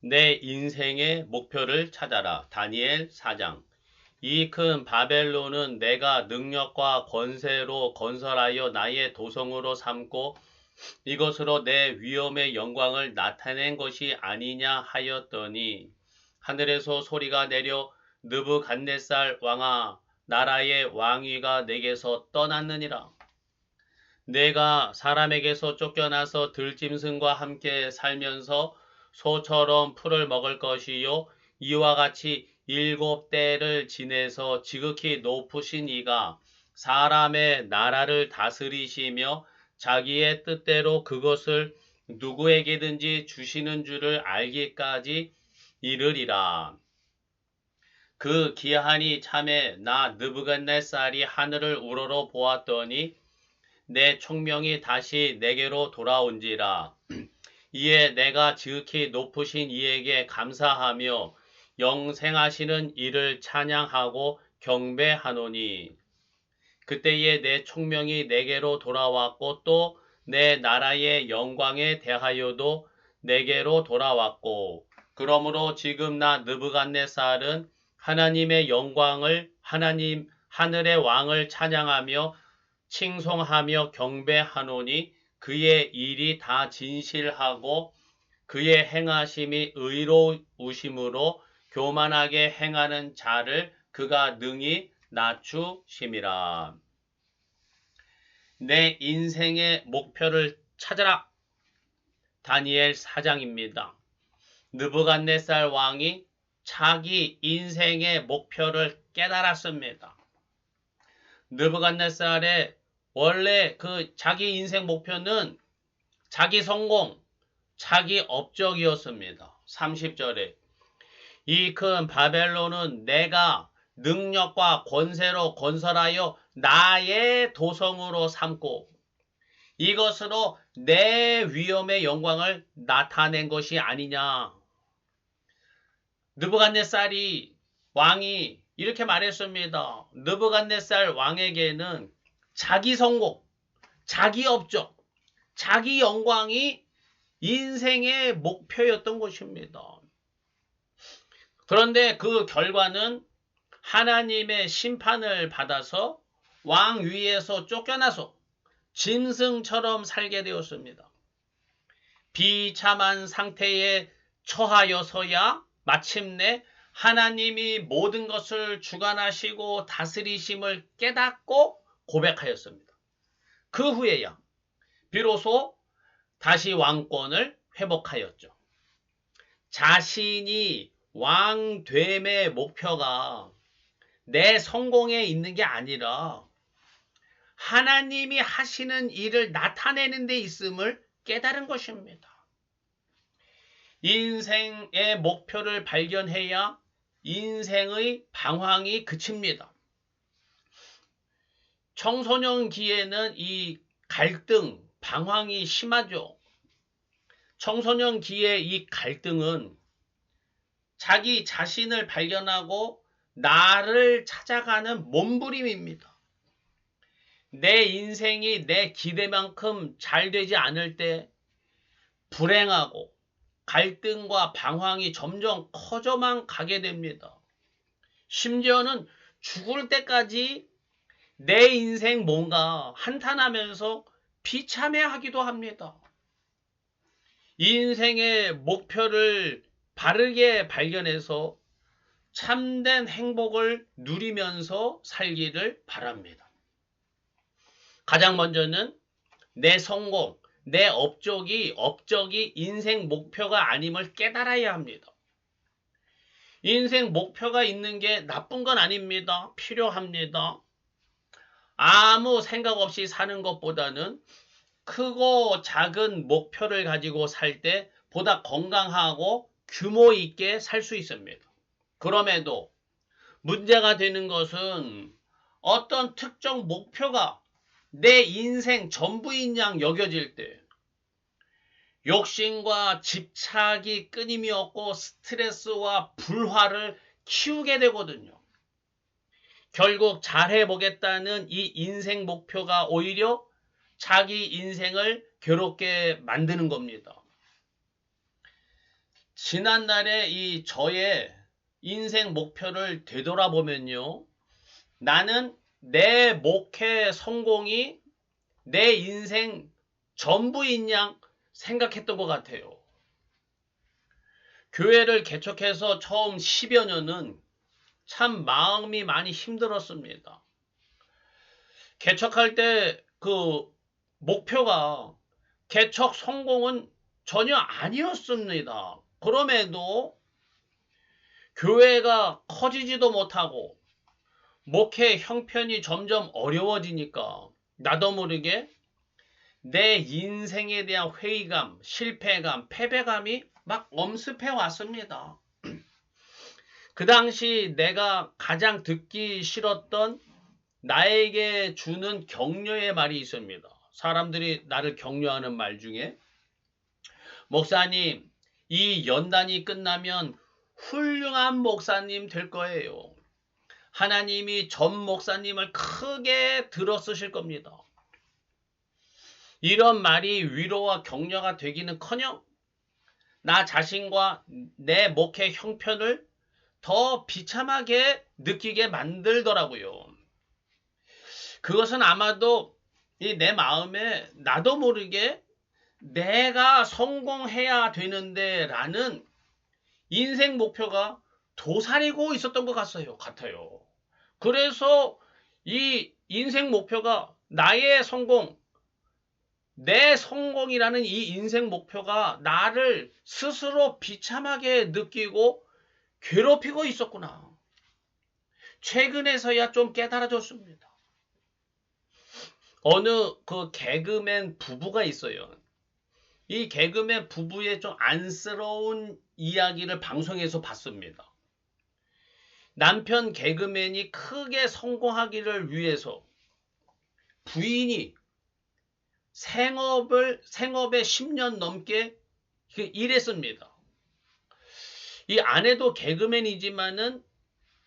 내 인생의 목표를 찾아라. 다니엘 4장. 이 큰 바벨론은 내가 능력과 권세로 건설하여 나의 도성으로 삼고 이것으로 내 위엄의 영광을 나타낸 것이 아니냐 하였더니 하늘에서 소리가 내려 느부갓네살 왕아 나라의 왕위가 내게서 떠났느니라. 내가 사람에게서 쫓겨나서 들짐승과 함께 살면서 소처럼 풀을 먹을 것이요 이와 같이 7대를 지내서 지극히 높으신 이가 사람의 나라를 다스리시며 자기의 뜻대로 그것을 누구에게든지 주시는 줄을 알기까지 이르리라. 그 기한이 참에 나 느부갓네살이 하늘을 우러러 보았더니 내 총명이 다시 내게로 돌아온지라. 이에 내가 지극히 높으신 이에게 감사하며 영생하시는 이를 찬양하고 경배하노니 그때에 내 총명이 내게로 돌아왔고 또 내 나라의 영광에 대하여도 내게로 돌아왔고 그러므로 지금 나 느부갓네살은 하나님의 영광을 하늘의 왕을 찬양하며 칭송하며 경배하노니 그의 일이 다 진실하고 그의 행하심이 의로우심으로 교만하게 행하는 자를 그가 능히 낮추심이라. 내 인생의 목표를 찾아라. 다니엘 4장입니다. 느부갓네살 왕이 자기 인생의 목표를 깨달았습니다. 느부갓네살의 원래 그 자기 인생 목표는 자기 성공, 자기 업적이었습니다. 30절에 이 큰 바벨론은 내가 능력과 권세로 건설하여 나의 도성으로 삼고 이것으로 내 위엄의 영광을 나타낸 것이 아니냐. 느부갓네살이 왕이 이렇게 말했습니다. 느부갓네살 왕에게는 자기 성공, 자기 업적, 자기 영광이 인생의 목표였던 것입니다. 그런데 그 결과는 하나님의 심판을 받아서 왕 위에서 쫓겨나서 짐승처럼 살게 되었습니다. 비참한 상태에 처하여서야 마침내 하나님이 모든 것을 주관하시고 다스리심을 깨닫고 고백하였습니다. 그 후에야 비로소 다시 왕권을 회복하였죠. 자신이 왕됨의 목표가 내 성공에 있는 게 아니라 하나님이 하시는 일을 나타내는 데 있음을 깨달은 것입니다. 인생의 목표를 발견해야 인생의 방황이 그칩니다. 청소년기에는 이 갈등, 방황이 심하죠. 청소년기의 이 갈등은 자기 자신을 발견하고 나를 찾아가는 몸부림입니다. 내 인생이 내 기대만큼 잘 되지 않을 때 불행하고 갈등과 방황이 점점 커져만 가게 됩니다. 심지어는 죽을 때까지 내 인생 뭔가 한탄하면서 비참해하기도 합니다. 인생의 목표를 바르게 발견해서 참된 행복을 누리면서 살기를 바랍니다. 가장 먼저는 내 성공, 내 업적이 인생 목표가 아님을 깨달아야 합니다. 인생 목표가 있는 게 나쁜 건 아닙니다. 필요합니다. 아무 생각 없이 사는 것보다는 크고 작은 목표를 가지고 살 때 보다 건강하고 규모 있게 살 수 있습니다. 그럼에도 문제가 되는 것은 어떤 특정 목표가 내 인생 전부인 양 여겨질 때 욕심과 집착이 끊임이 없고 스트레스와 불화를 키우게 되거든요. 결국 잘해보겠다는 이 인생 목표가 오히려 자기 인생을 괴롭게 만드는 겁니다. 지난날에 이 저의 인생 목표를 되돌아보면요. 나는 내 목회 성공이 내 인생 전부인 양 생각했던 것 같아요. 교회를 개척해서 처음 10여 년은 참 마음이 많이 힘들었습니다. 개척할 때 그 목표가 개척 성공은 전혀 아니었습니다. 그럼에도 교회가 커지지도 못하고 목회 형편이 점점 어려워지니까 나도 모르게 내 인생에 대한 회의감, 실패감, 패배감이 막 엄습해 왔습니다. 그 당시 내가 가장 듣기 싫었던 나에게 주는 격려의 말이 있습니다. 사람들이 나를 격려하는 말 중에 목사님, 이 연단이 끝나면 훌륭한 목사님 될 거예요. 하나님이 전 목사님을 크게 들어쓰실 겁니다. 이런 말이 위로와 격려가 되기는커녕 나 자신과 내 목회 형편을 더 비참하게 느끼게 만들더라고요. 그것은 아마도 내 마음에 나도 모르게 내가 성공해야 되는데 라는 인생 목표가 도사리고 있었던 것 같아요. 그래서 이 인생 목표가 나의 성공, 내 성공이라는 이 인생 목표가 나를 스스로 비참하게 느끼고 괴롭히고 있었구나. 최근에서야 좀 깨달아졌습니다. 어느 그 개그맨 부부가 있어요. 이 개그맨 부부의 좀 안쓰러운 이야기를 방송에서 봤습니다. 남편 개그맨이 크게 성공하기를 위해서 부인이 생업에 10년 넘게 일했습니다. 이 아내도 개그맨이지만은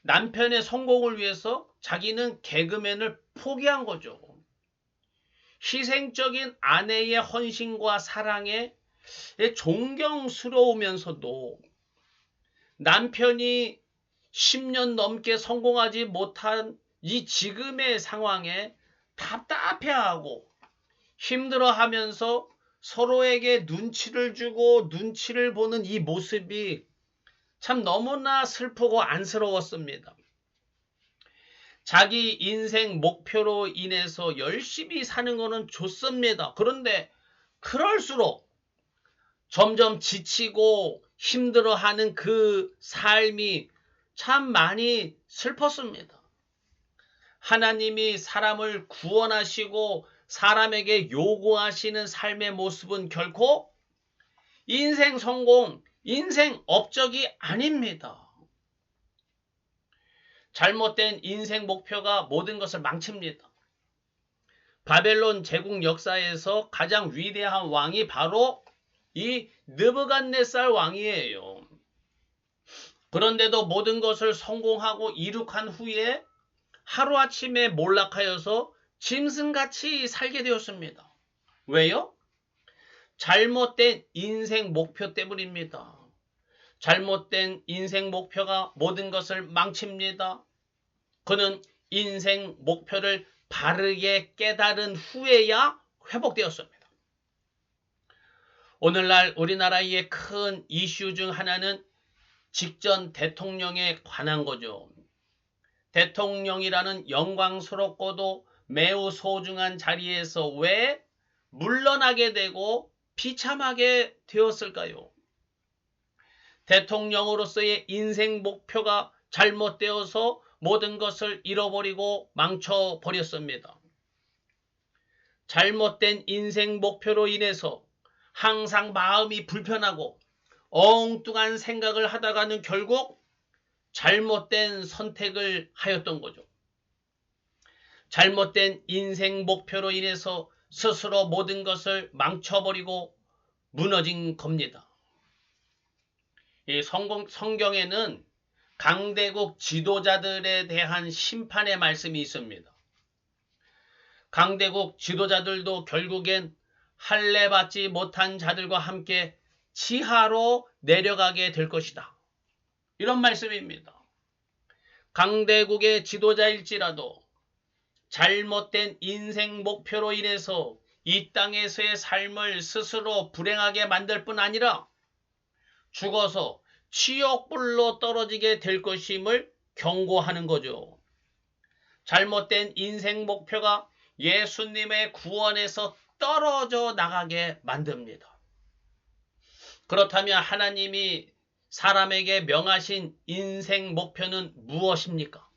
남편의 성공을 위해서 자기는 개그맨을 포기한 거죠. 희생적인 아내의 헌신과 사랑에 존경스러우면서도 남편이 10년 넘게 성공하지 못한 이 지금의 상황에 답답해하고 힘들어하면서 서로에게 눈치를 주고 눈치를 보는 이 모습이 참 너무나 슬프고 안쓰러웠습니다. 자기 인생 목표로 인해서 열심히 사는 것은 좋습니다. 그런데 그럴수록 점점 지치고 힘들어하는 그 삶이 참 많이 슬펐습니다. 하나님이 사람을 구원하시고 사람에게 요구하시는 삶의 모습은 결코 인생 성공, 인생 업적이 아닙니다. 잘못된 인생 목표가 모든 것을 망칩니다. 바벨론 제국 역사에서 가장 위대한 왕이 바로 이 느부갓네살 왕이에요. 그런데도 모든 것을 성공하고 이룩한 후에 하루아침에 몰락하여서 짐승같이 살게 되었습니다. 왜요? 잘못된 인생 목표 때문입니다. 잘못된 인생 목표가 모든 것을 망칩니다. 그는 인생 목표를 바르게 깨달은 후에야 회복되었습니다. 오늘날 우리나라의 큰 이슈 중 하나는 직전 대통령에 관한 거죠. 대통령이라는 영광스럽고도 매우 소중한 자리에서 왜 물러나게 되고 비참하게 되었을까요? 대통령으로서의 인생 목표가 잘못되어서 모든 것을 잃어버리고 망쳐버렸습니다. 잘못된 인생 목표로 인해서 항상 마음이 불편하고 엉뚱한 생각을 하다가는 결국 잘못된 선택을 하였던 거죠. 잘못된 인생 목표로 인해서 스스로 모든 것을 망쳐버리고 무너진 겁니다. 이 성경에는 강대국 지도자들에 대한 심판의 말씀이 있습니다. 강대국 지도자들도 결국엔 할례받지 못한 자들과 함께 지하로 내려가게 될 것이다. 이런 말씀입니다. 강대국의 지도자일지라도 잘못된 인생 목표로 인해서 이 땅에서의 삶을 스스로 불행하게 만들 뿐 아니라 죽어서 지옥불로 떨어지게 될 것임을 경고하는 거죠. 잘못된 인생 목표가 예수님의 구원에서 떨어져 나가게 만듭니다. 그렇다면 하나님이 사람에게 명하신 인생 목표는 무엇입니까?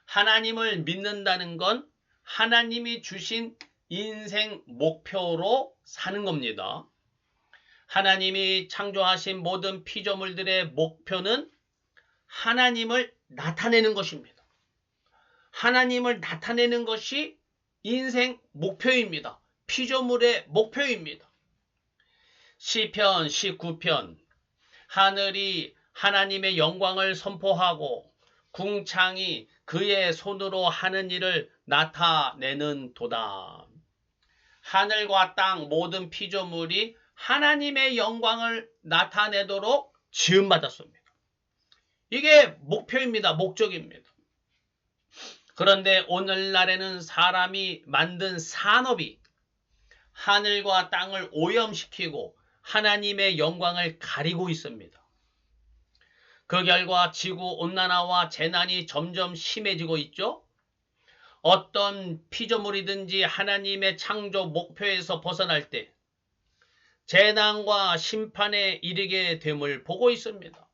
하나님을 믿는다는 건 하나님이 주신 인생 목표로 사는 겁니다. 하나님이 창조하신 모든 피조물들의 목표는 하나님을 나타내는 것입니다. 하나님을 나타내는 것이 인생 목표입니다. 피조물의 목표입니다. 시편 19편 하늘이 하나님의 영광을 선포하고 궁창이 그의 손으로 하는 일을 나타내는 도다. 하늘과 땅 모든 피조물이 하나님의 영광을 나타내도록 지음받았습니다. 이게 목표입니다. 목적입니다. 그런데 오늘날에는 사람이 만든 산업이 하늘과 땅을 오염시키고 하나님의 영광을 가리고 있습니다. 그 결과 지구온난화와 재난이 점점 심해지고 있죠. 어떤 피조물이든지 하나님의 창조 목표에서 벗어날 때 재난과 심판에 이르게 됨을 보고 있습니다.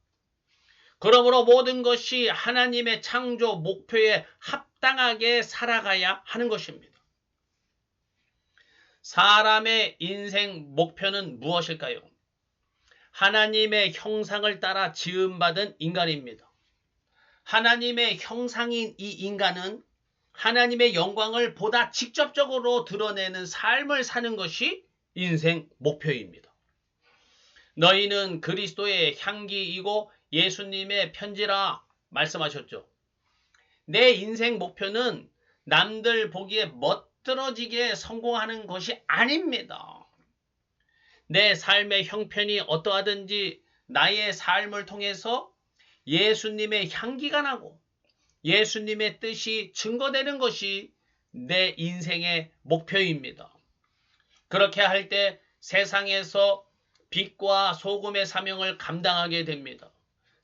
그러므로 모든 것이 하나님의 창조 목표에 합당하게 살아가야 하는 것입니다. 사람의 인생 목표는 무엇일까요? 하나님의 형상을 따라 지음받은 인간입니다. 하나님의 형상인 이 인간은 하나님의 영광을 보다 직접적으로 드러내는 삶을 사는 것이 인생 목표입니다. 너희는 그리스도의 향기이고 예수님의 편지라 말씀하셨죠. 내 인생 목표는 남들 보기에 멋들어지게 성공하는 것이 아닙니다. 내 삶의 형편이 어떠하든지 나의 삶을 통해서 예수님의 향기가 나고 예수님의 뜻이 증거되는 것이 내 인생의 목표입니다. 그렇게 할 때 세상에서 빛과 소금의 사명을 감당하게 됩니다.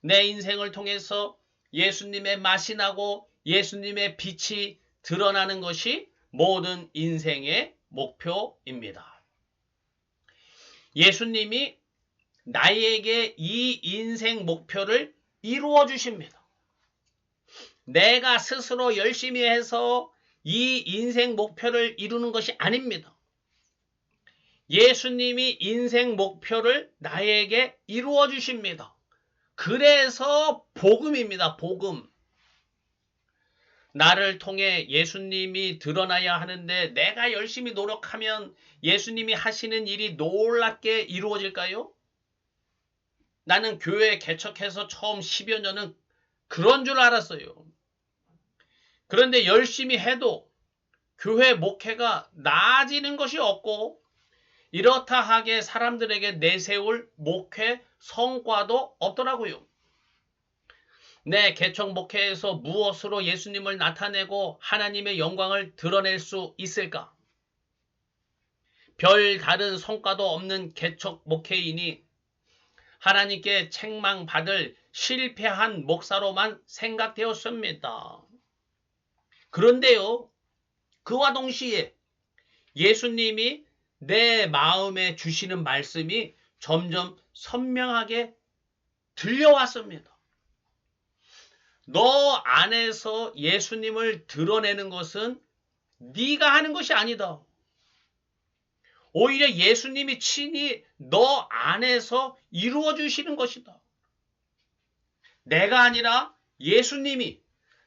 내 인생을 통해서 예수님의 맛이 나고 예수님의 빛이 드러나는 것이 모든 인생의 목표입니다. 예수님이 나에게 이 인생 목표를 이루어 주십니다. 내가 스스로 열심히 해서 이 인생 목표를 이루는 것이 아닙니다. 예수님이 인생 목표를 나에게 이루어 주십니다. 그래서 복음입니다. 복음. 나를 통해 예수님이 드러나야 하는데 내가 열심히 노력하면 예수님이 하시는 일이 놀랍게 이루어질까요? 나는 교회 개척해서 처음 10여 년은 그런 줄 알았어요. 그런데 열심히 해도 교회 목회가 나아지는 것이 없고 이렇다 하게 사람들에게 내세울 목회 성과도 없더라고요. 내 개척 목회에서 무엇으로 예수님을 나타내고 하나님의 영광을 드러낼 수 있을까? 별 다른 성과도 없는 개척 목회인이 하나님께 책망받을 실패한 목사로만 생각되었습니다. 그런데요, 그와 동시에 예수님이 내 마음에 주시는 말씀이 점점 선명하게 들려왔습니다. 너 안에서 예수님을 드러내는 것은 네가 하는 것이 아니다. 오히려 예수님이 친히 너 안에서 이루어 주시는 것이다. 내가 아니라 예수님이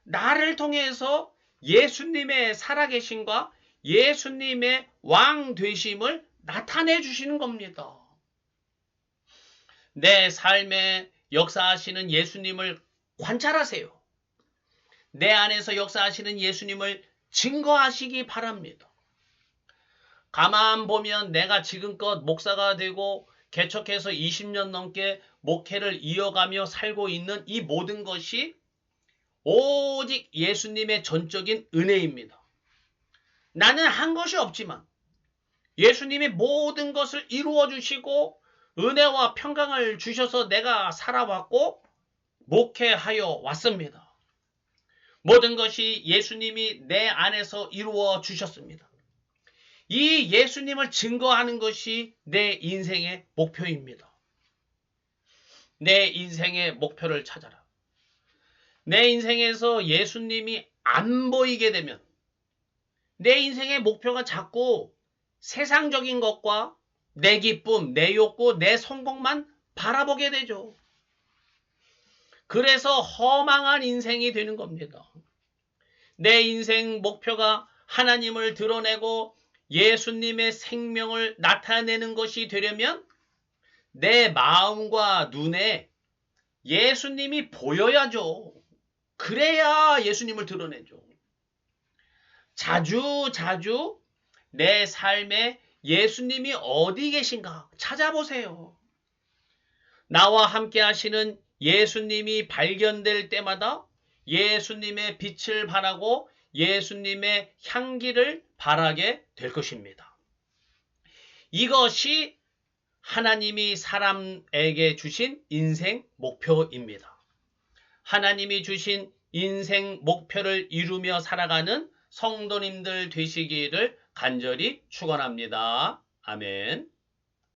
나를 통해서 예수님의 살아계심과 예수님의 왕 되심을 나타내 주시는 겁니다. 내 삶에 역사하시는 예수님을 관찰하세요. 내 안에서 역사하시는 예수님을 증거하시기 바랍니다. 가만 보면 내가 지금껏 목사가 되고 개척해서 20년 넘게 목회를 이어가며 살고 있는 이 모든 것이 오직 예수님의 전적인 은혜입니다. 나는 한 것이 없지만 예수님이 모든 것을 이루어 주시고 은혜와 평강을 주셔서 내가 살아왔고 목회하여 왔습니다. 모든 것이 예수님이 내 안에서 이루어 주셨습니다. 이 예수님을 증거하는 것이 내 인생의 목표입니다. 내 인생의 목표를 찾아라. 내 인생에서 예수님이 안 보이게 되면 내 인생의 목표가 자꾸 세상적인 것과 내 기쁨, 내 욕구, 내 성공만 바라보게 되죠. 그래서 허망한 인생이 되는 겁니다. 내 인생 목표가 하나님을 드러내고 예수님의 생명을 나타내는 것이 되려면 내 마음과 눈에 예수님이 보여야죠. 그래야 예수님을 드러내죠. 자주 내 삶에 예수님이 어디 계신가 찾아보세요. 나와 함께 하시는 예수님이 발견될 때마다 예수님의 빛을 바라고 예수님의 향기를 바라게 될 것입니다. 이것이 하나님이 사람에게 주신 인생 목표입니다. 하나님이 주신 인생 목표를 이루며 살아가는 성도님들 되시기를 간절히 축원합니다. 아멘.